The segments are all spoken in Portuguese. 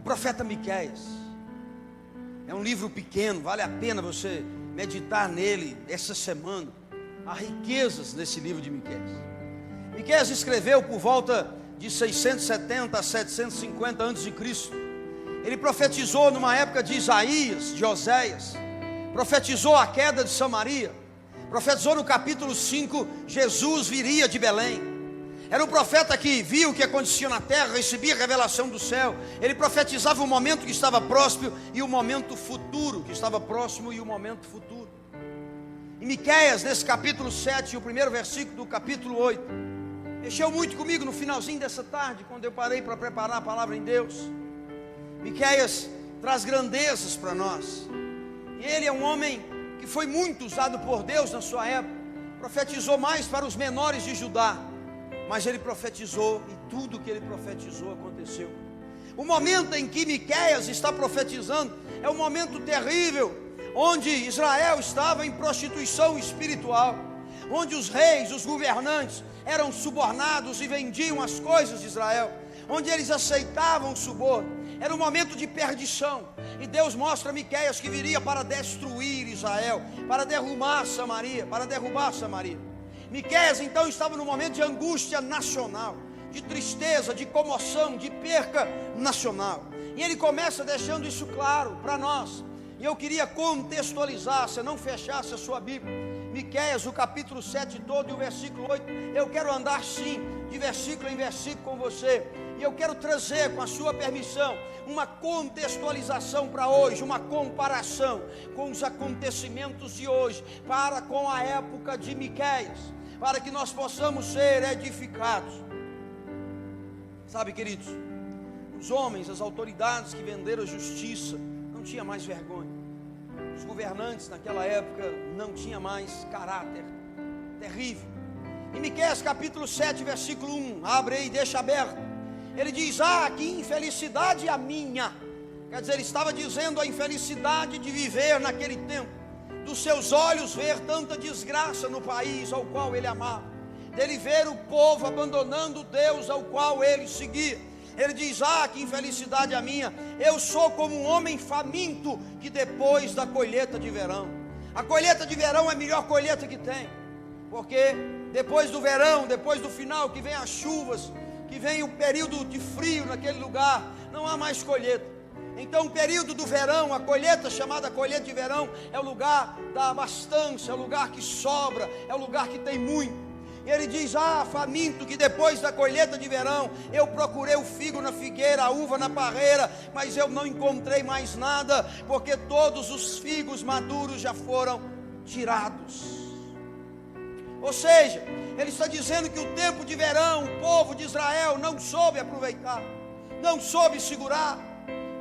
profeta Miqueias. É um livro pequeno, vale a pena você meditar nele essa semana. Há riquezas nesse livro de Miqueias. Miqueias escreveu por volta de 670 a 750 a.C. Ele profetizou numa época de Isaías, de Oséias. Profetizou a queda de Samaria. Profetizou no capítulo 5, Jesus viria de Belém. Era um profeta que viu o que acontecia na terra, recebia a revelação do céu. Ele profetizava o momento que estava próximo e o momento futuro, que estava próximo e o momento futuro. Em Miqueias, nesse capítulo 7, o primeiro versículo do capítulo 8, mexeu muito comigo no finalzinho dessa tarde, quando eu parei para preparar a palavra em Deus. Miqueias traz grandezas para nós. E ele é um homem que foi muito usado por Deus na sua época. Profetizou mais para os menores de Judá, mas ele profetizou e tudo que ele profetizou aconteceu. O momento em que Miqueias está profetizando é um momento terrível, onde Israel estava em prostituição espiritual, onde os reis, os governantes eram subornados e vendiam as coisas de Israel, onde eles aceitavam o suborno. Era um momento de perdição, e Deus mostra a Miqueias que viria para destruir Israel, para derrubar Samaria. Miqueias então estava num momento de angústia nacional, de tristeza, de comoção, de perca nacional. E ele começa deixando isso claro para nós. E eu queria contextualizar, se não fechasse a sua Bíblia, Miqueias, o capítulo 7 todo e o versículo 8. Eu quero andar sim, de versículo em versículo com você. E eu quero trazer, com a sua permissão, uma contextualização para hoje, uma comparação com os acontecimentos de hoje, para com a época de Miqueias, para que nós possamos ser edificados. Sabe, queridos, os homens, as autoridades que venderam a justiça, não tinha mais vergonha. Os governantes naquela época não tinham mais caráter. Terrível. Em Miqueias capítulo 7, versículo 1, abre aí, deixa aberto. Ele diz: que infelicidade a minha. Quer dizer, ele estava dizendo a infelicidade de viver naquele tempo, dos seus olhos ver tanta desgraça no país ao qual ele amava, dele ver o povo abandonando Deus ao qual ele seguia. Ele diz: que infelicidade a minha. Eu sou como um homem faminto que depois da colheita de verão. A colheita de verão é a melhor colheita que tem, porque depois do verão, depois do final, que vem as chuvas, que vem o período de frio naquele lugar, não há mais colheita. Então o período do verão, a colheita chamada colheita de verão, é o lugar da abastança, é o lugar que sobra, é o lugar que tem muito. E ele diz: faminto, que depois da colheita de verão, eu procurei o figo na figueira, a uva na parreira, mas eu não encontrei mais nada, porque todos os figos maduros já foram tirados. Ou seja, ele está dizendo que o tempo de verão, o povo de Israel não soube aproveitar, não soube segurar.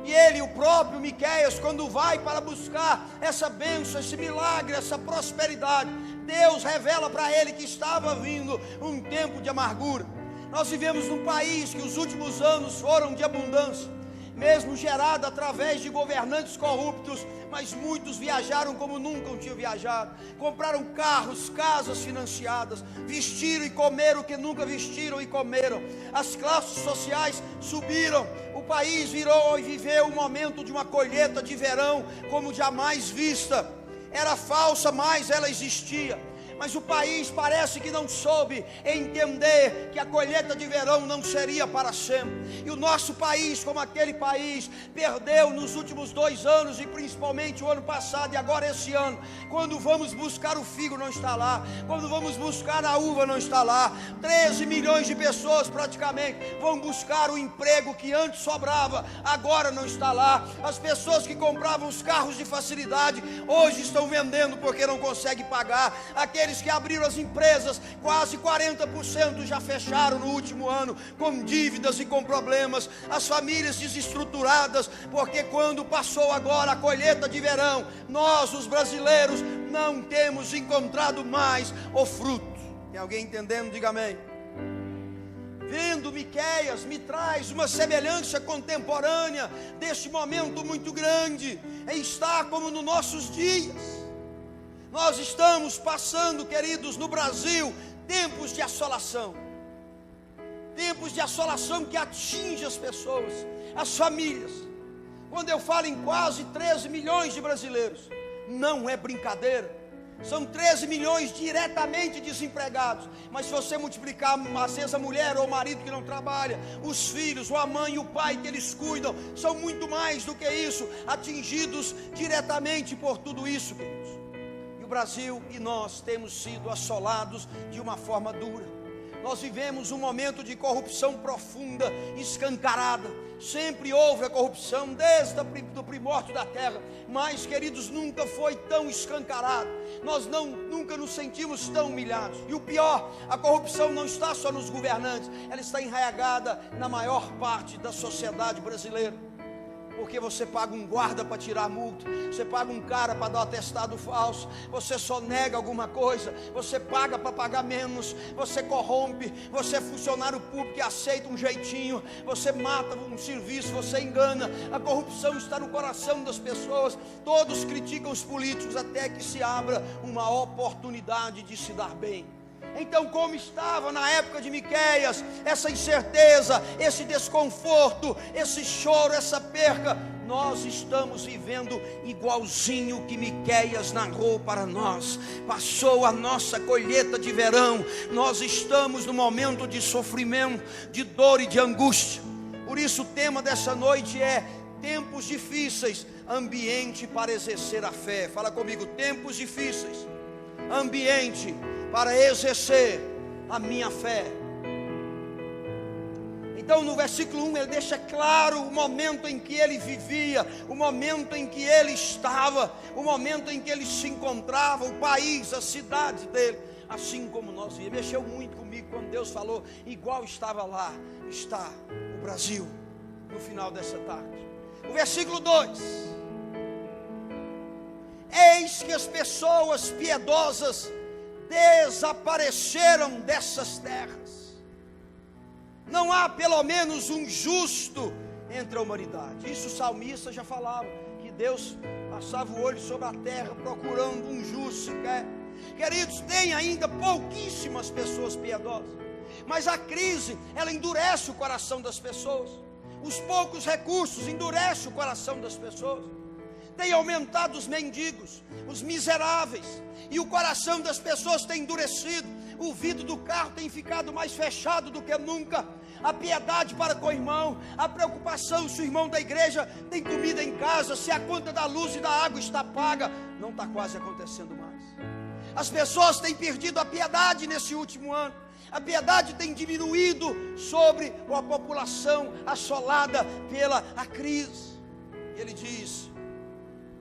E ele, o próprio Miqueias, quando vai para buscar essa bênção, esse milagre, essa prosperidade, Deus revela para ele que estava vindo um tempo de amargura. Nós vivemos num país que os últimos anos foram de abundância, mesmo gerado através de governantes corruptos, mas muitos viajaram como nunca tinham viajado, compraram carros, casas financiadas, vestiram e comeram o que nunca vestiram e comeram, as classes sociais subiram, o país virou e viveu um momento de uma colheita de verão como jamais vista. Era falsa, mas ela existia. Mas o país parece que não soube entender que a colheita de verão não seria para sempre. E o nosso país, como aquele país, perdeu nos últimos 2 anos, e principalmente o ano passado e agora esse ano. Quando vamos buscar o figo, não está lá. Quando vamos buscar a uva, não está lá. 13 milhões de pessoas praticamente vão buscar o emprego que antes sobrava, agora não está lá. As pessoas que compravam os carros de facilidade, hoje estão vendendo porque não conseguem pagar. Aqueles que abriram as empresas, quase 40% já fecharam no último ano, com dívidas e com problemas. As famílias desestruturadas, porque quando passou agora a colheita de verão, nós, os brasileiros, não temos encontrado mais o fruto. Tem alguém entendendo? Diga amém. Vendo Miqueias, me traz uma semelhança contemporânea deste momento muito grande, está como nos nossos dias. Nós estamos passando, queridos, no Brasil, tempos de assolação que atinge as pessoas, as famílias. Quando eu falo em quase 13 milhões de brasileiros, não é brincadeira. São 13 milhões diretamente desempregados. Mas se você multiplicar, às vezes a mulher ou o marido que não trabalha, os filhos, ou a mãe e o pai que eles cuidam, são muito mais do que isso, atingidos diretamente por tudo isso, queridos. E o Brasil e nós temos sido assolados de uma forma dura. Nós vivemos um momento de corrupção profunda, escancarada. Sempre houve a corrupção desde o primórdio da terra, mas, queridos, nunca foi tão escancarado. Nós nunca nos sentimos tão humilhados. E o pior, a corrupção não está só nos governantes, ela está enraizada na maior parte da sociedade brasileira. Porque você paga um guarda para tirar a multa, você paga um cara para dar um atestado falso, você só nega alguma coisa, você paga para pagar menos, você corrompe, você é funcionário público que aceita um jeitinho, você mata um serviço, você engana. A corrupção está no coração das pessoas. Todos criticam os políticos até que se abra uma oportunidade de se dar bem. Então, como estava na época de Miqueias, essa incerteza, esse desconforto, esse choro, essa perca, nós estamos vivendo igualzinho que Miqueias narrou para nós. Passou a nossa colheita de verão, nós estamos no momento de sofrimento, de dor e de angústia. Por isso o tema dessa noite é tempos difíceis, ambiente para exercer a fé. Fala comigo, tempos difíceis, ambiente para exercer a minha fé. Então no versículo 1 ele deixa claro o momento em que ele vivia, o momento em que ele estava, o momento em que ele se encontrava, o país, a cidade dele, assim como nós vimos. Mexeu muito comigo quando Deus falou, igual estava lá, está o Brasil, no final dessa tarde. O versículo 2: eis que as pessoas piedosas desapareceram dessas terras. Não há pelo menos um justo entre a humanidade. Isso o salmista já falava, que Deus passava o olho sobre a terra procurando um justo sequer. Queridos, tem ainda pouquíssimas pessoas piedosas, mas a crise, ela endurece o coração das pessoas. Os poucos recursos endurecem o coração das pessoas. Tem aumentado os mendigos, os miseráveis, e o coração das pessoas tem endurecido. O vidro do carro tem ficado mais fechado do que nunca. A piedade para com o irmão, a preocupação se o irmão da igreja tem comida em casa, se a conta da luz e da água está paga, não está quase acontecendo mais. As pessoas têm perdido a piedade nesse último ano. A piedade tem diminuído sobre a população assolada pela crise. Ele diz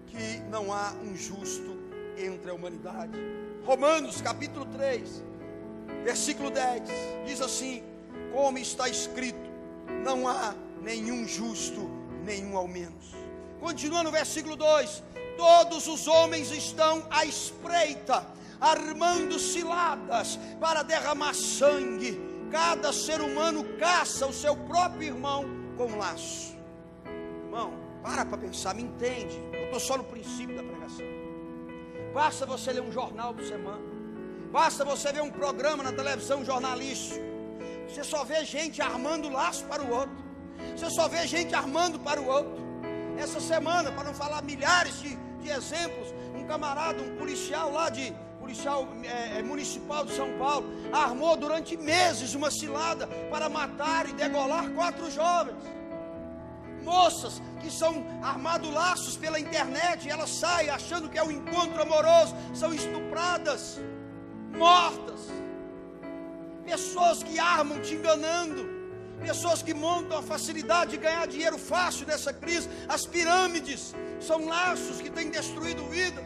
que não há um justo entre a humanidade. Romanos capítulo 3, versículo 10, diz assim: como está escrito, não há nenhum justo, nenhum ao menos. Continua no versículo 2: todos os homens estão à espreita, armando ciladas para derramar sangue. Cada ser humano caça o seu próprio irmão com laço. Irmão, para pensar, me entende. Eu estou só no princípio da pregação. Basta você ler um jornal por semana, basta você ver um programa na televisão jornalístico, você só vê gente armando laço para o outro, você só vê gente armando para o outro. Essa semana, para não falar milhares de exemplos, um camarada, um policial lá municipal de São Paulo, armou durante meses uma cilada para matar e degolar 4 jovens. Moças que são armados laços pela internet, elas saem achando que é um encontro amoroso, são estupradas, mortas. Pessoas que armam te enganando, pessoas que montam a facilidade de ganhar dinheiro fácil nessa crise. As pirâmides são laços que têm destruído vidas.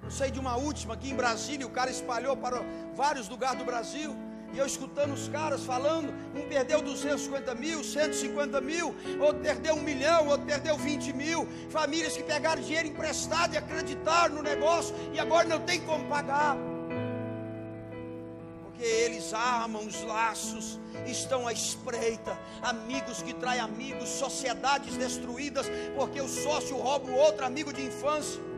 Eu sei de uma última aqui em Brasília, o cara espalhou para vários lugares do Brasil, e eu escutando os caras falando, um perdeu 250 mil, 150 mil, outro perdeu 1 milhão, outro perdeu 20 mil, famílias que pegaram dinheiro emprestado e acreditaram no negócio, e agora não tem como pagar, porque eles armam os laços, estão à espreita, amigos que traem amigos, sociedades destruídas, porque o sócio rouba o outro amigo de infância.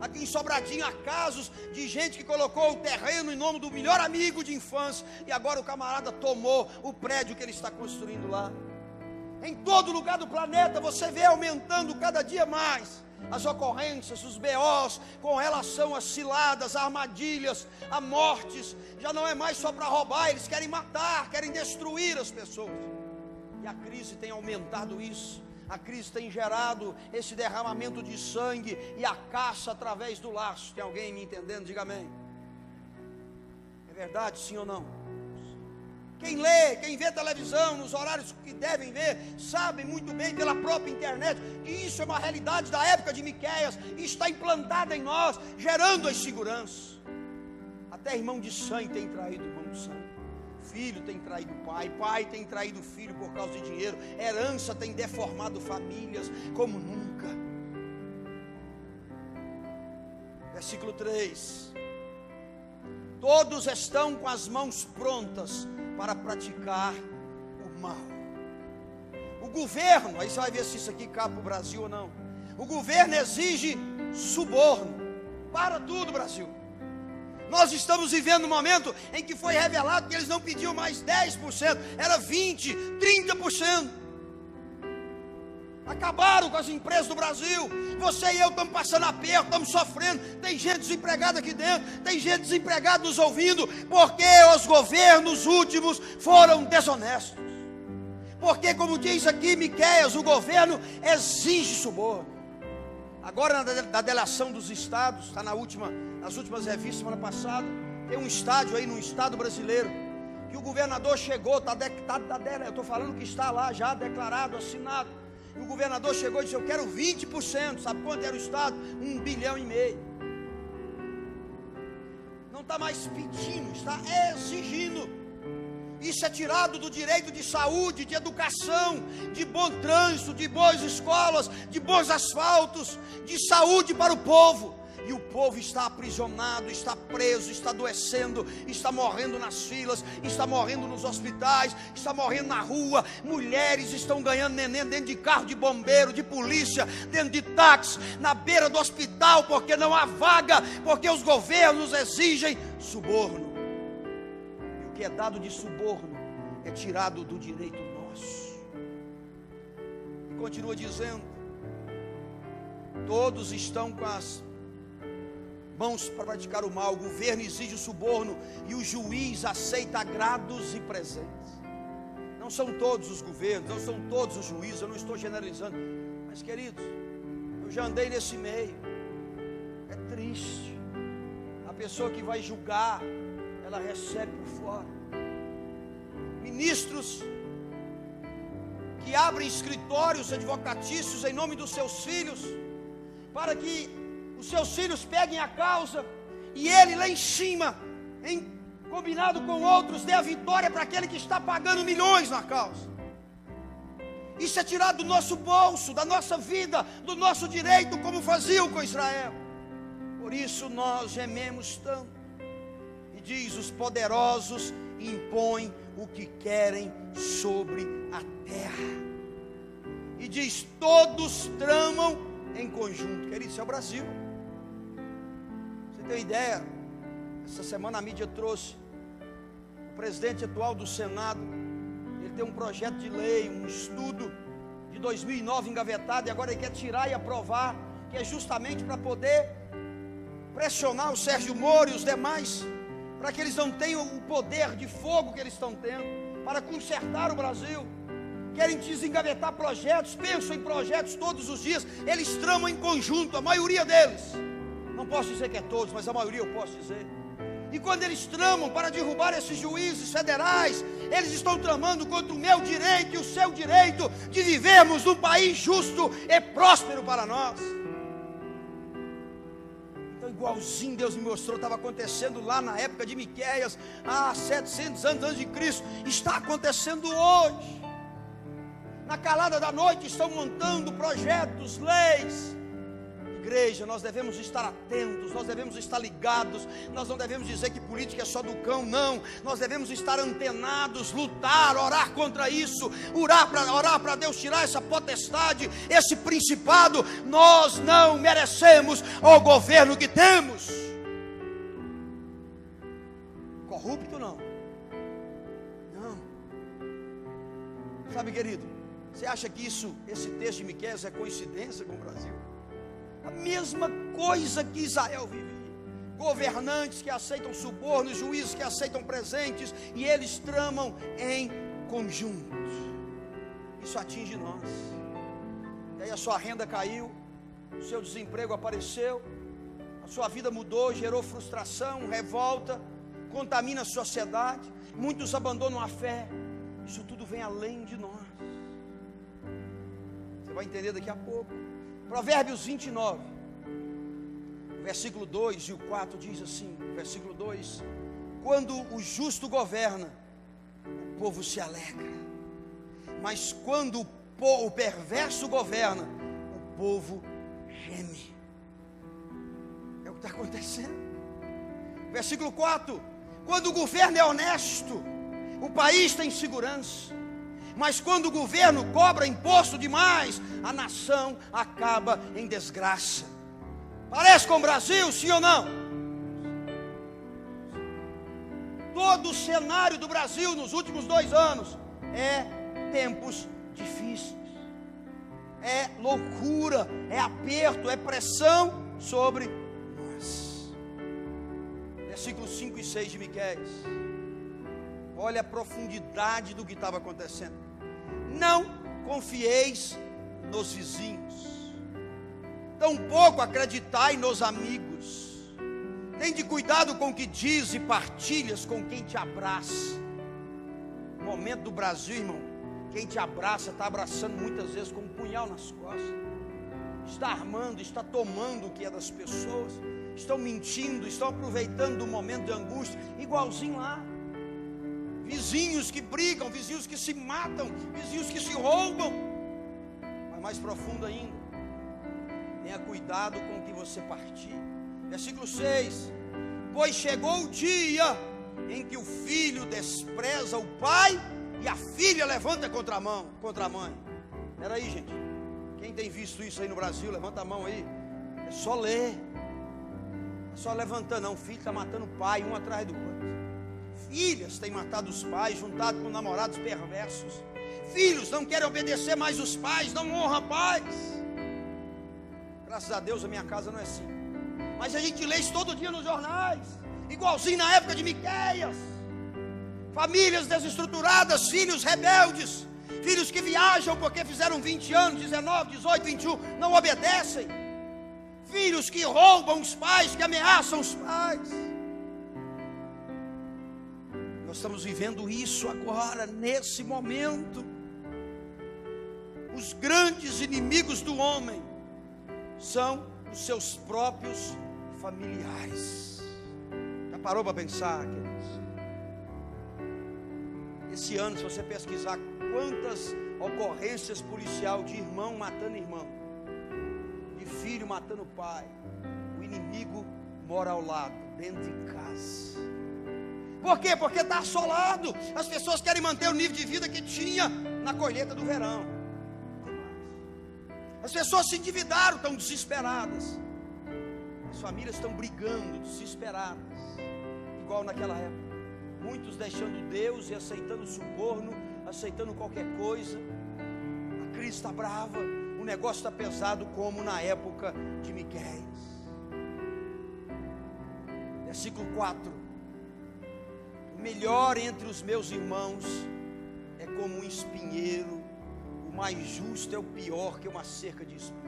Aqui em Sobradinho há casos de gente que colocou o terreno em nome do melhor amigo de infância, e agora o camarada tomou o prédio que ele está construindo lá. Em todo lugar do planeta você vê aumentando cada dia mais as ocorrências, os BOs com relação a ciladas, a armadilhas, a mortes. Já não é mais só para roubar, eles querem matar, querem destruir as pessoas. E a crise tem aumentado isso. A crise tem gerado esse derramamento de sangue e a caça através do laço. Tem alguém me entendendo? Diga amém. É verdade, sim ou não? Quem lê, quem vê televisão nos horários que devem ver, sabe muito bem pela própria internet que isso é uma realidade da época de Miqueias e está implantada em nós, gerando a insegurança. Até irmão de sangue tem traído irmão de sangue. Filho tem traído pai, pai tem traído filho por causa de dinheiro, herança tem deformado famílias como nunca. Versículo 3: todos estão com as mãos prontas para praticar o mal. O governo, aí você vai ver se isso aqui cabe para o Brasil ou não. O governo exige suborno para tudo, Brasil. Nós estamos vivendo um momento em que foi revelado que eles não pediam mais 10%, era 20%, 30%. Acabaram com as empresas do Brasil. Você e eu estamos passando aperto, estamos sofrendo. Tem gente desempregada aqui dentro, tem gente desempregada nos ouvindo, porque os governos últimos foram desonestos. Porque, como diz aqui Miqueias, o governo exige suborno. Agora na delação dos estados, está nas últimas revistas, semana passada, tem um estádio aí no estado brasileiro, que o governador chegou, eu estou falando que está lá já declarado, assinado. E o governador chegou e disse: eu quero 20%, sabe quanto era o estado? 1,5 bilhão. Não está mais pedindo, está exigindo. Isso é tirado do direito de saúde, de educação, de bom trânsito, de boas escolas, de bons asfaltos, de saúde para o povo. E o povo está aprisionado, está preso, está adoecendo, está morrendo nas filas, está morrendo nos hospitais, está morrendo na rua. Mulheres estão ganhando neném dentro de carro de bombeiro, de polícia, dentro de táxi, na beira do hospital, porque não há vaga, porque os governos exigem suborno. E o que é dado de suborno é tirado do direito nosso. E continua dizendo: todos estão com as mãos para praticar o mal, o governo exige o suborno e o juiz aceita agrados e presentes. Não são todos os governos, não são todos os juízes, eu não estou generalizando, mas queridos, eu já andei nesse meio. É triste. A pessoa que vai julgar, ela recebe por fora. Ministros que abrem escritórios advocatícios em nome dos seus filhos, para que os seus filhos peguem a causa, e ele lá em cima, combinado com outros, dê a vitória para aquele que está pagando milhões na causa. Isso é tirado do nosso bolso, da nossa vida, do nosso direito, como faziam com Israel. Por isso nós gememos tanto. E diz: os poderosos impõem o que querem sobre a terra. E diz: todos tramam em conjunto. Querido, isso é o Brasil. Você tem uma ideia? Essa semana a mídia trouxe o presidente atual do Senado. Ele tem um projeto de lei, um estudo de 2009 engavetado, e agora ele quer tirar e aprovar, que é justamente para poder pressionar o Sérgio Moro e os demais, para que eles não tenham o poder de fogo que eles estão tendo, para consertar o Brasil. Querem desengavetar projetos, pensam em projetos todos os dias. Eles tramam em conjunto, a maioria deles. Não posso dizer que é todos, mas a maioria eu posso dizer. E quando eles tramam para derrubar esses juízes federais, eles estão tramando contra o meu direito e o seu direito de vivermos num país justo e próspero para nós. Então, igualzinho Deus me mostrou, estava acontecendo lá na época de Miqueias, há 700 anos antes de Cristo, está acontecendo hoje. Na calada da noite estão montando projetos, leis. Igreja, nós devemos estar atentos, nós devemos estar ligados. Nós não devemos dizer que política é só do cão, não. Nós devemos estar antenados, lutar, orar contra isso, orar para Deus tirar essa potestade, esse principado. Nós não merecemos o governo que temos. Corrupto não. Não. Sabe, querido, Você acha que esse texto de Miqueias é coincidência com o Brasil? A mesma coisa que Israel vivia. Governantes que aceitam subornos, juízes que aceitam presentes, e eles tramam em conjunto. Isso atinge nós. E aí a sua renda caiu, o seu desemprego apareceu, a sua vida mudou, gerou frustração, revolta, contamina a sociedade, muitos abandonam a fé. Isso tudo vem além de nós. Você vai entender daqui a pouco. Provérbios 29, versículo 2 e o 4 diz assim, versículo 2: quando o justo governa, o povo se alegra, mas quando o perverso governa, o povo geme. É o que está acontecendo. Versículo 4: quando o governo é honesto, o país tem segurança, mas quando o governo cobra imposto demais, a nação acaba em desgraça. Parece com o Brasil, sim ou não? Todo o cenário do Brasil nos últimos 2 anos é tempos difíceis, é loucura, é aperto, é pressão sobre nós. Versículos 5 e 6 de Miqueias. Olha a profundidade do que estava acontecendo. Não confieis nos vizinhos, tampouco acreditai nos amigos. Tende cuidado com o que diz e partilhas com quem te abraça. No momento do Brasil, irmão, quem te abraça está abraçando muitas vezes com um punhal nas costas. Está armando, está tomando o que é das pessoas. Estão mentindo, estão aproveitando do momento de angústia, igualzinho lá. Vizinhos que brigam, vizinhos que se matam, vizinhos que se roubam. Mas mais profundo ainda, tenha cuidado com o que você partilha. Versículo 6: pois chegou o dia em que o filho despreza o pai e a filha levanta contra a mãe. Espera aí, gente. Quem tem visto isso aí no Brasil, levanta a mão aí. É só ler. É só levantando, não. O filho está matando o pai, um atrás do outro. Filhas têm matado os pais, juntado com namorados perversos. Filhos não querem obedecer mais os pais, não honram pais. Graças a Deus a minha casa não é assim. Mas a gente lê isso todo dia nos jornais, igualzinho na época de Miqueias. Famílias desestruturadas, filhos rebeldes, filhos que viajam porque fizeram 20 anos, 19, 18, 21, não obedecem. Filhos que roubam os pais, que ameaçam os pais. Nós estamos vivendo isso agora, nesse momento. Os grandes inimigos do homem são os seus próprios familiares. Já parou para pensar, queridos? Esse ano, se você pesquisar quantas ocorrências policiais de irmão matando irmão, de filho matando pai, o inimigo mora ao lado, dentro de casa. Por quê? Porque está assolado. As pessoas querem manter o nível de vida que tinha na colheita do verão. As pessoas se endividaram, estão desesperadas. As famílias estão brigando, desesperadas, igual naquela época. Muitos deixando Deus e aceitando suborno, aceitando qualquer coisa. A crise está brava, o negócio está pesado, como na época de Miqueias. Versículo 4: o melhor entre os meus irmãos é como um espinheiro, o mais justo é o pior que uma cerca de espinho.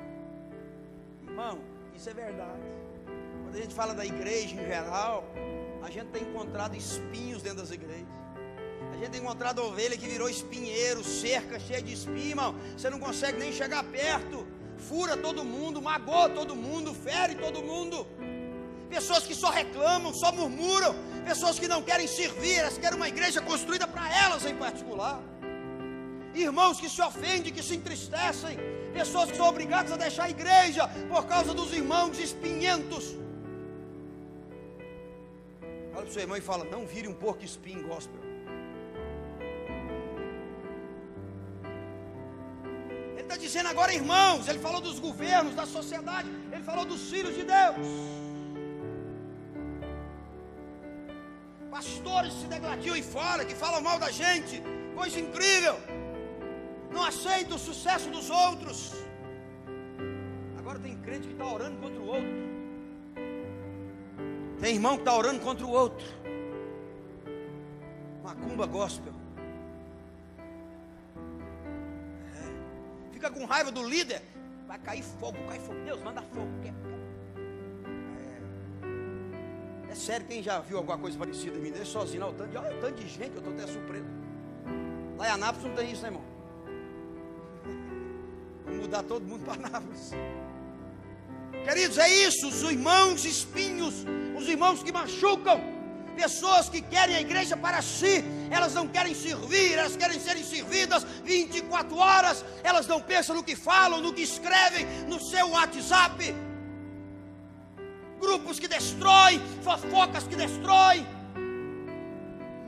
Irmão, isso é verdade. Quando a gente fala da igreja em geral, a gente tem encontrado espinhos dentro das igrejas. A gente tem encontrado ovelha que virou espinheiro, cerca cheia de espinho, irmão. Você não consegue nem chegar perto. Fura todo mundo, magoa todo mundo, fere todo mundo. Pessoas que só reclamam, só murmuram. Pessoas que não querem servir, elas querem uma igreja construída para elas em particular. Irmãos que se ofendem, que se entristecem. Pessoas que são obrigadas a deixar a igreja por causa dos irmãos espinhentos. Olha para o seu irmão e fala: não vire um porco espinho gospel. Ele está dizendo agora irmãos. Ele falou dos governos, da sociedade. Ele falou dos filhos de Deus. Pastores se degladiam aí fora, que falam mal da gente. Coisa incrível. não aceita o sucesso dos outros. Agora tem crente que está orando contra o outro. Tem irmão que está orando contra o outro. Macumba gospel. Fica com raiva do líder. Vai cair fogo, cai fogo. Deus, manda fogo. É sério, quem já viu alguma coisa parecida? Me deixa sozinho, olha o tanto de gente, eu estou até surpreso. Lá em Anápolis não tem isso, né, irmão? Vamos mudar todo mundo para Anápolis. Queridos, é isso, os irmãos espinhos, os irmãos que machucam, pessoas que querem a igreja para si, elas não querem servir, elas querem serem servidas 24 horas, elas não pensam no que falam, no que escrevem, no seu WhatsApp. Grupos que destroem, fofocas que destroem.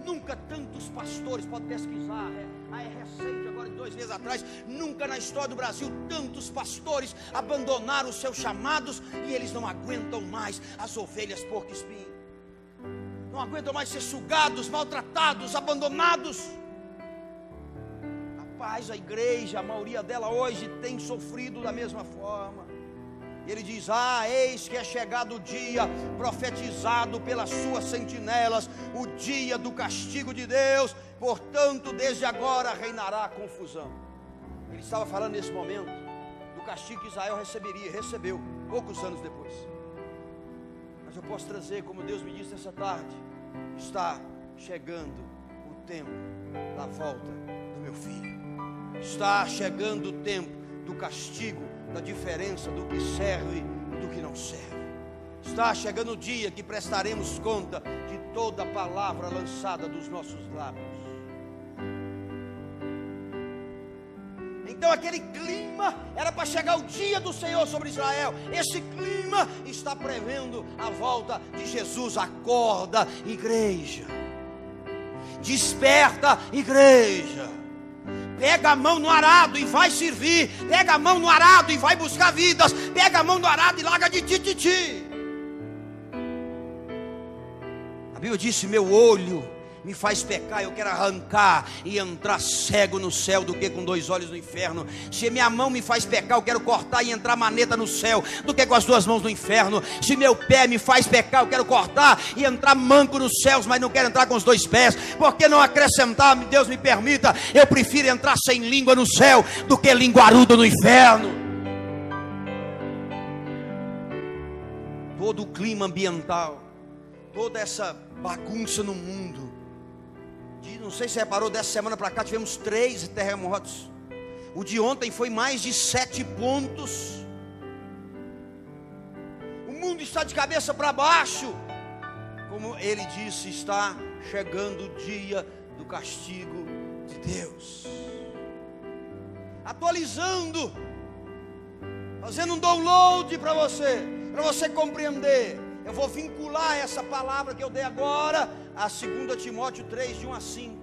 Nunca tantos pastores, pode pesquisar, é recente, agora de 2 meses atrás, nunca na história do Brasil tantos pastores abandonaram os seus chamados e eles não aguentam mais as ovelhas porco-espinho. Não aguentam mais ser sugados, maltratados, abandonados. Rapaz, a igreja, a maioria dela hoje tem sofrido da mesma forma. Ele diz: eis que é chegado o dia profetizado pelas suas sentinelas, o dia do castigo de Deus, portanto desde agora reinará a confusão. Ele estava falando nesse momento do castigo que Israel recebeu poucos anos depois. Mas eu posso trazer, como Deus me disse essa tarde, está chegando o tempo da volta do meu filho. Está chegando o tempo do castigo, da diferença do que serve e do que não serve. Está chegando o dia que prestaremos conta de toda palavra lançada dos nossos lábios. Então aquele clima era para chegar o dia do Senhor sobre Israel. Esse clima está prevendo a volta de Jesus. Acorda, igreja. Desperta, igreja. Pega a mão no arado e vai servir. Pega a mão no arado e vai buscar vidas. Pega a mão no arado e larga de tititi. A Bíblia disse: meu olho me faz pecar, eu quero arrancar e entrar cego no céu do que com 2 olhos no inferno. Se minha mão me faz pecar, eu quero cortar e entrar maneta no céu do que com as 2 mãos no inferno. Se meu pé me faz pecar, eu quero cortar e entrar manco nos céus, mas não quero entrar com os 2 pés. Por que não acrescentar, Deus me permita, eu prefiro entrar sem língua no céu do que linguarudo no inferno. Todo o clima ambiental, toda essa bagunça no mundo. Não sei se reparou, dessa semana para cá tivemos 3 terremotos. O de ontem foi mais de 7 pontos. O mundo está de cabeça para baixo. Como ele disse, está chegando o dia do castigo de Deus. Atualizando, fazendo um download para você compreender. Eu vou vincular essa palavra que eu dei agora a 2 Timóteo 3, de 1 a 5.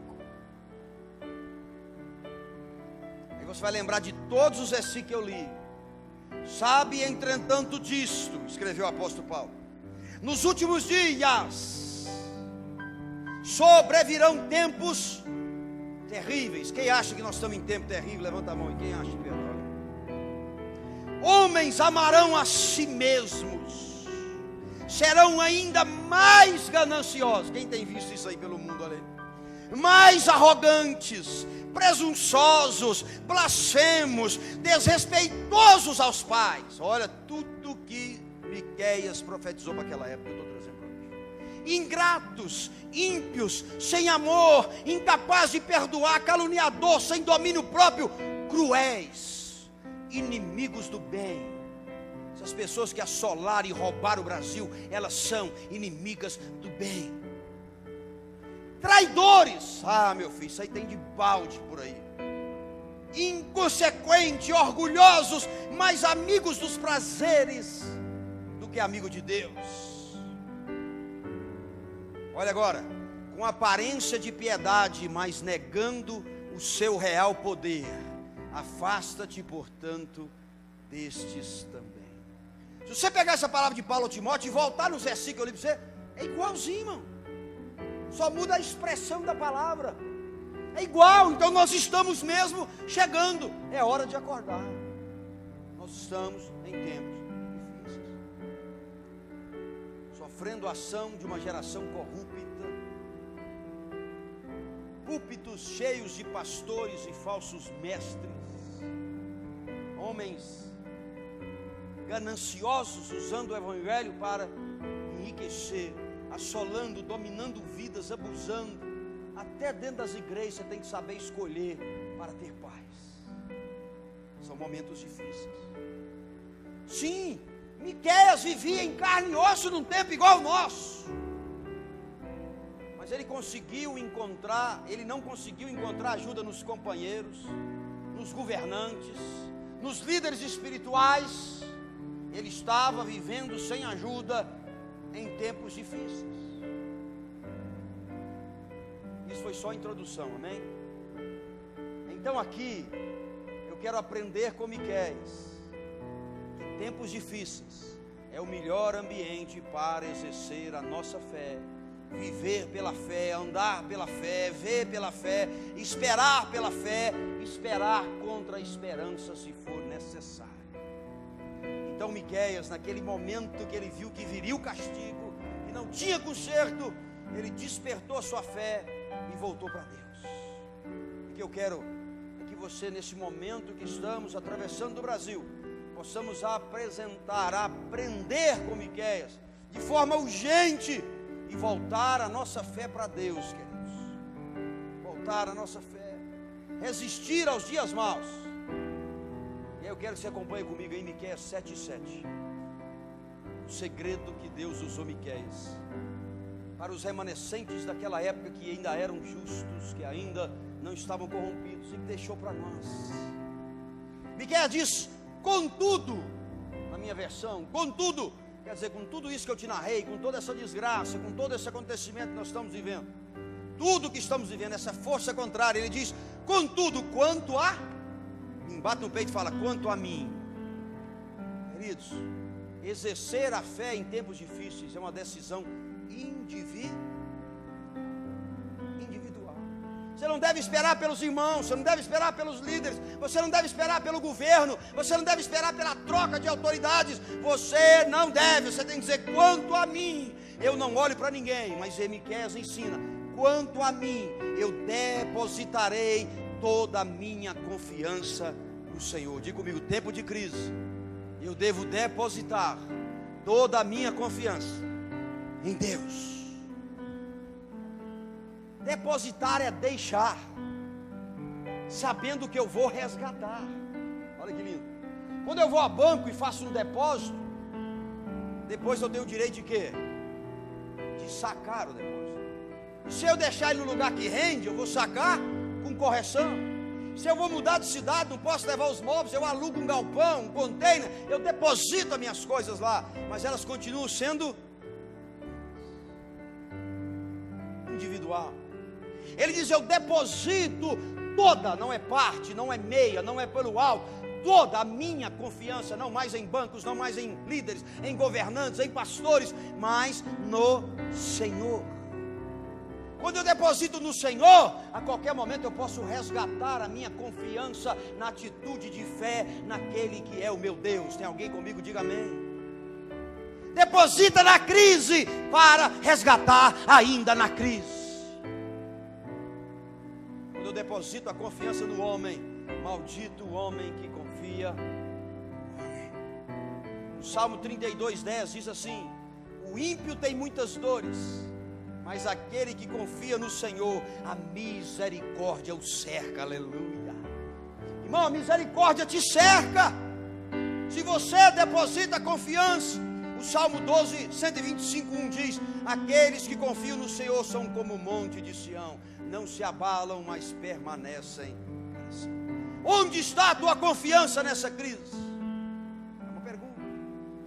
Aí você vai lembrar de todos os versículos que eu li. Sabe, entretanto disto, escreveu o apóstolo Paulo, nos últimos dias sobrevirão tempos terríveis. Quem acha que nós estamos em tempo terrível, levanta a mão. E quem acha que homens amarão a si mesmos, serão ainda mais gananciosos. Quem tem visto isso aí pelo mundo ali? Mais arrogantes, presunçosos, blasfemos, desrespeitosos aos pais. Olha, tudo que Miqueias profetizou para aquela época, eu estou trazendo para hoje. Ingratos, ímpios, sem amor, incapazes de perdoar, caluniador, sem domínio próprio, cruéis, inimigos do bem. Essas pessoas que assolaram e roubaram o Brasil, elas são inimigas do bem. Traidores, meu filho, isso aí tem de balde por aí. Inconsequentes, orgulhosos, mais amigos dos prazeres do que amigo de Deus. Olha agora, com aparência de piedade, mas negando o seu real poder, afasta-te, portanto, destes também. Se você pegar essa palavra de Paulo a Timóteo e voltar nos versículos que eu li para você, é igualzinho, irmão. Só muda a expressão da palavra. É igual, então nós estamos mesmo chegando. É hora de acordar. Nós estamos em tempos difíceis, sofrendo a ação de uma geração corrupta, púlpitos cheios de pastores e falsos mestres, homens gananciosos usando o evangelho para enriquecer, assolando, dominando vidas, abusando. Até dentro das igrejas você tem que saber escolher para ter paz. São momentos difíceis. Sim, Miqueias vivia em carne e osso num tempo igual ao nosso. Mas ele não conseguiu encontrar ajuda nos companheiros, nos governantes, nos líderes espirituais. Ele estava vivendo sem ajuda em tempos difíceis. Isso foi só a introdução, amém? Então aqui eu quero aprender com Miqueias que tempos difíceis é o melhor ambiente para exercer a nossa fé, viver pela fé, andar pela fé, ver pela fé, esperar pela fé, esperar contra a esperança se for necessário. Então Miqueias, naquele momento que ele viu que viria o castigo, que não tinha conserto, ele despertou a sua fé e voltou para Deus. O que eu quero é que você, nesse momento que estamos atravessando do Brasil, possamos aprender com Miqueias de forma urgente e voltar a nossa fé para Deus, queridos. Voltar a nossa fé, resistir aos dias maus. E aí eu quero que você acompanhe comigo em Miqueias 7:7. O segredo que Deus usou Miqueias para os remanescentes daquela época que ainda eram justos, que ainda não estavam corrompidos, e que deixou para nós. Miqueias diz: contudo, na minha versão, contudo, quer dizer, com tudo isso que eu te narrei, com toda essa desgraça, com todo esse acontecimento que nós estamos vivendo, tudo que estamos vivendo, essa força contrária, ele diz: contudo, quanto a mim, bate no peito e fala: quanto a mim. Queridos, exercer a fé em tempos difíceis é uma decisão individual. Você não deve esperar pelos irmãos, você não deve esperar pelos líderes, você não deve esperar pelo governo, você não deve esperar pela troca de autoridades. Você não deve, você tem que dizer: quanto a mim, eu não olho para ninguém. Mas Miqueias ensina: quanto a mim, eu depositarei toda a minha confiança no Senhor. Diga comigo: tempo de crise, eu devo depositar toda a minha confiança em Deus. Depositar é deixar, sabendo que eu vou resgatar. Olha que lindo. Quando eu vou a banco e faço um depósito, depois eu tenho o direito de quê? De sacar o depósito. E se eu deixar ele no lugar que rende, eu vou sacar com correção. Se eu vou mudar de cidade, não posso levar os móveis, eu alugo um galpão, um container, eu deposito as minhas coisas lá, mas elas continuam sendo individual. Ele diz: eu deposito toda, não é parte, não é meia, não é pelo alto, toda a minha confiança, não mais em bancos, não mais em líderes, em governantes, em pastores, mas no Senhor. Quando eu deposito no Senhor, a qualquer momento eu posso resgatar a minha confiança na atitude de fé naquele que é o meu Deus. Tem alguém comigo? Diga amém. Deposita na crise para resgatar ainda na crise. Quando eu deposito a confiança no homem, maldito o homem que confia no homem. O Salmo 32:10 diz assim: o ímpio tem muitas dores, mas aquele que confia no Senhor, a misericórdia o cerca. Aleluia. Irmão, a misericórdia te cerca se você deposita a confiança. O Salmo 125:1 diz: aqueles que confiam no Senhor são como o monte de Sião, não se abalam, mas permanecem para sempre. Onde está a tua confiança nessa crise? É uma pergunta.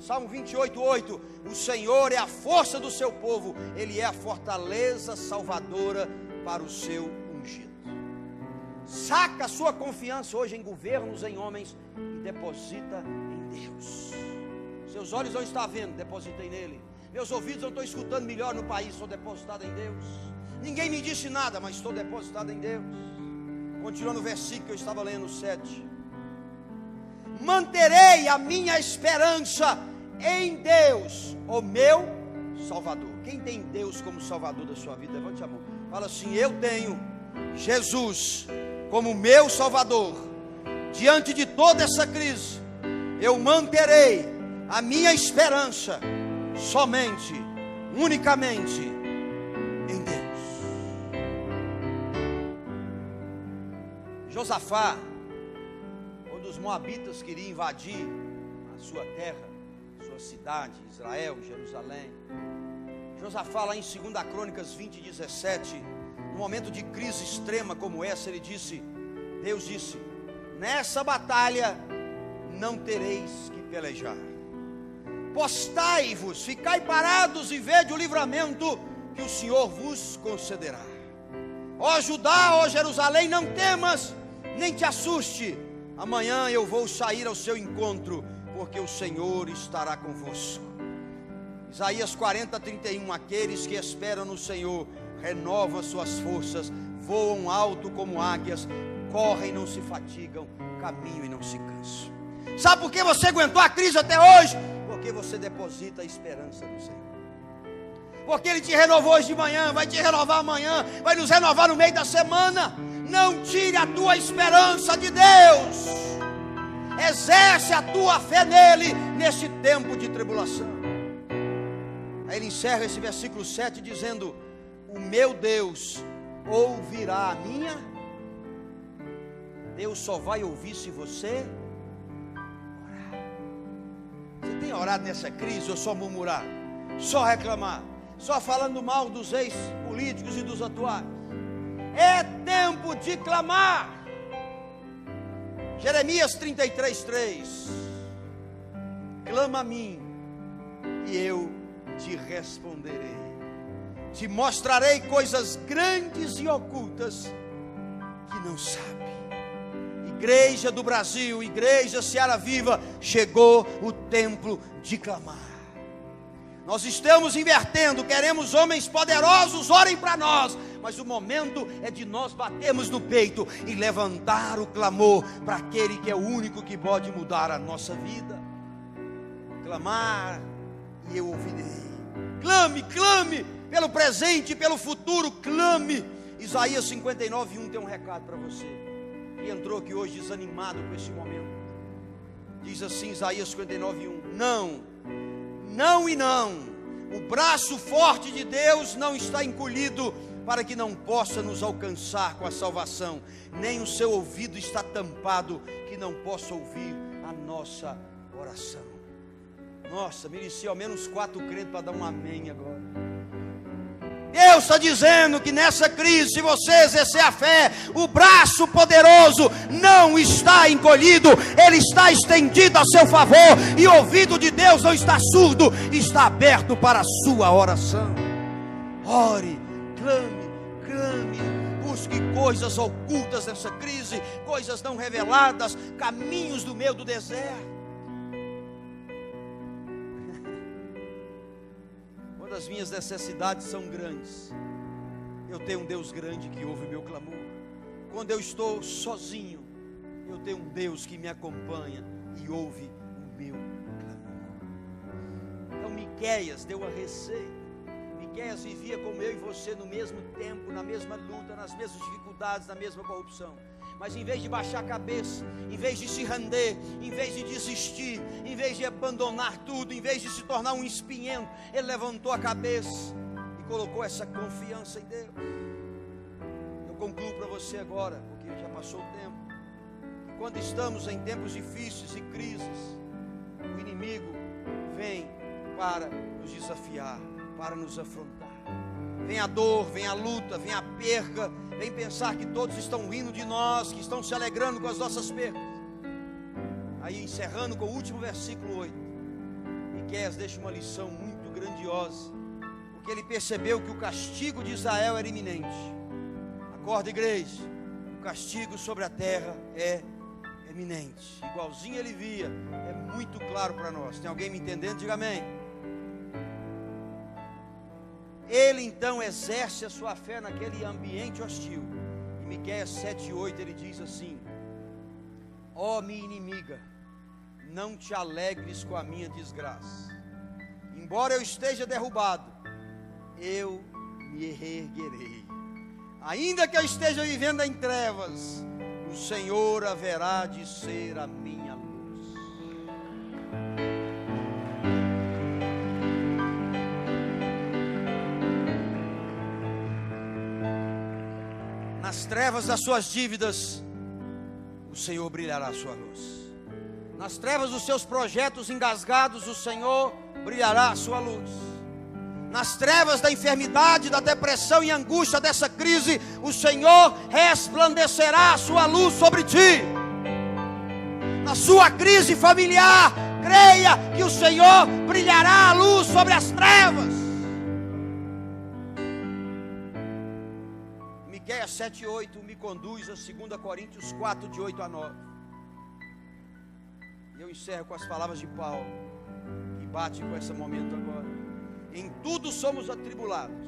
Salmo 28:8: o Senhor é a força do seu povo, Ele é a fortaleza salvadora para o seu ungido. Saca a sua confiança hoje em governos, em homens, e deposita em Deus. Seus olhos não estão vendo, depositei nele. Meus ouvidos não estão escutando melhor no país, estou depositado em Deus. Ninguém me disse nada, mas estou depositado em Deus. Continua no versículo que eu estava lendo, 7. Manterei a minha esperança em Deus, o meu Salvador. Quem tem Deus como Salvador da sua vida? Levante a mão. Fala assim: eu tenho Jesus como meu Salvador. Diante de toda essa crise, eu manterei a minha esperança somente, unicamente em Deus. Josafá, quando os moabitas queriam invadir a sua terra, sua cidade, Israel, Jerusalém, Josafá, lá em 2 Crônicas 20, 17, num momento de crise extrema como essa, ele disse, Deus disse: nessa batalha não tereis que pelejar. Postai-vos, ficai parados e vede o livramento que o Senhor vos concederá. Ó Judá, ó Jerusalém, não temas, nem te assuste. Amanhã eu vou sair ao seu encontro, porque o Senhor estará convosco. Isaías 40, 31. Aqueles que esperam no Senhor renovam suas forças, voam alto como águias, correm e não se fatigam, caminham e não se cansam. Sabe por que você aguentou a crise até hoje? Porque você deposita a esperança no Senhor. Porque Ele te renovou hoje de manhã, vai te renovar amanhã, vai nos renovar no meio da semana. Não tire a tua esperança de Deus. Exerce a tua fé nele nesse tempo de tribulação. Aí ele encerra esse versículo 7 dizendo: o meu Deus ouvirá a minha. Deus só vai ouvir se você orar. Você tem orado nessa crise ou só murmurar? Só reclamar? Só falando mal dos ex-políticos e dos atuais? É tempo de clamar. Jeremias 33, 3. Clama a mim e eu te responderei. Te mostrarei coisas grandes e ocultas que não sabe. Igreja do Brasil, Igreja Seara Viva, chegou o tempo de clamar. Nós estamos invertendo, queremos homens poderosos, orem para nós, mas o momento é de nós batermos no peito e levantar o clamor para aquele que é o único que pode mudar a nossa vida. Clamar e eu ouvirei. Clame, clame, pelo presente e pelo futuro, clame. Isaías 59, 1 tem um recado para você, que entrou aqui hoje desanimado com esse momento. Diz assim, Isaías 59, 1. Não e não. O braço forte de Deus não está encolhido para que não possa nos alcançar com a salvação, nem o seu ouvido está tampado que não possa ouvir a nossa oração. Nossa, merecia ao menos 4 crentes para dar um amém agora. Deus está dizendo que nessa crise, se você exercer a fé, o braço poderoso não está encolhido, ele está estendido a seu favor, e o ouvido de Deus não está surdo, está aberto para a sua oração. Ore, clame, clame, busque coisas ocultas nessa crise, coisas não reveladas, caminhos do meio do deserto. Quando as minhas necessidades são grandes, eu tenho um Deus grande que ouve o meu clamor. Quando eu estou sozinho, eu tenho um Deus que me acompanha e ouve o meu clamor. Então Miqueias deu a receita. Miqueias vivia como eu e você no mesmo tempo, na mesma luta, nas mesmas dificuldades, na mesma corrupção. Mas em vez de baixar a cabeça, em vez de se render, em vez de desistir, em vez de abandonar tudo, em vez de se tornar um espinhento, ele levantou a cabeça e colocou essa confiança em Deus. Eu concluo para você agora, porque já passou o tempo, que quando estamos em tempos difíceis e crises, o inimigo vem para nos desafiar, para nos afrontar. Vem a dor, vem a luta, vem a perca, vem pensar que todos estão rindo de nós, que estão se alegrando com as nossas percas. Aí encerrando com o último versículo 8, Miqueias deixa uma lição muito grandiosa, porque ele percebeu que o castigo de Israel era iminente. Acorda, igreja, o castigo sobre a terra é iminente. Igualzinho ele via, é muito claro para nós. Tem alguém me entendendo? Diga amém. Ele então exerce a sua fé naquele ambiente hostil, Em Miqueias 7:8 ele diz assim: ó minha inimiga, não te alegres com a minha desgraça. Embora eu esteja derrubado, eu me reerguerei. Ainda que eu esteja vivendo em trevas, o Senhor haverá de ser a minha luz. Nas trevas das suas dívidas, o Senhor brilhará a sua luz. Nas trevas dos seus projetos engasgados, o Senhor brilhará a sua luz. Nas trevas da enfermidade, da depressão e angústia dessa crise, o Senhor resplandecerá a sua luz sobre ti. Na sua crise familiar, creia que o Senhor brilhará a luz sobre as trevas. Miqueias 7:8 me conduz a 2 Coríntios 4, de 8 a 9. E eu encerro com as palavras de Paulo, que bate com esse momento agora. Em tudo somos atribulados,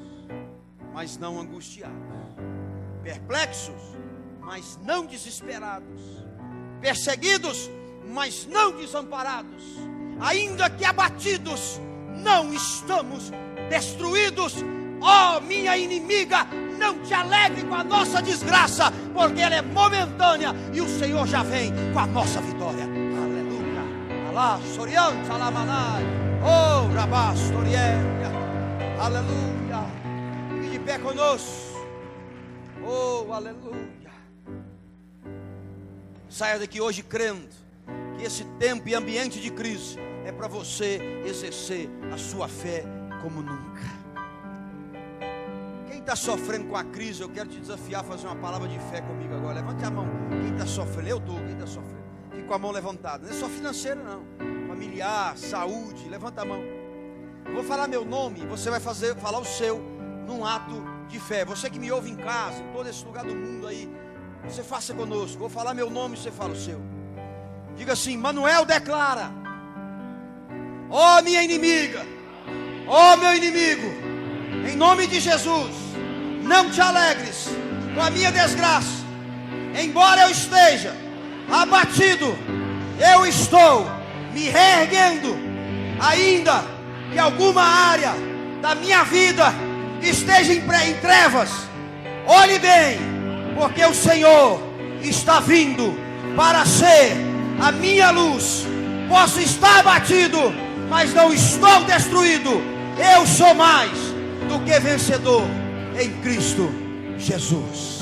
mas não angustiados, perplexos, mas não desesperados, perseguidos, mas não desamparados, ainda que abatidos, não estamos destruídos. Ó minha inimiga, não te alegre com a nossa desgraça, porque ela é momentânea e o Senhor já vem com a nossa vitória. Aleluia. Alá, soriante, alamanai. Oh, rabás, toriéria. Aleluia. Fique de pé conosco. Oh, aleluia. Saia daqui hoje crendo que esse tempo e ambiente de crise é para você exercer a sua fé como nunca. Quem está sofrendo com a crise, eu quero te desafiar a fazer uma palavra de fé comigo agora. Levante a mão. Quem está sofrendo? Eu estou. Quem está sofrendo? Fique com a mão levantada. Não é só financeiro, não. Familiar, saúde. Levanta a mão. Eu vou falar meu nome. Você vai falar o seu num ato de fé. Você que me ouve em casa, em todo esse lugar do mundo aí, você faça conosco. Vou falar meu nome e você fala o seu. Diga assim: Manuel declara: ó minha inimiga, ó meu inimigo, em nome de Jesus, não te alegres com a minha desgraça. Embora eu esteja abatido, eu estou me reerguendo. Ainda que alguma área da minha vida esteja em trevas, olhe bem, porque o Senhor está vindo para ser a minha luz. Posso estar abatido, mas não estou destruído. Eu sou mais do que vencedor em Cristo Jesus.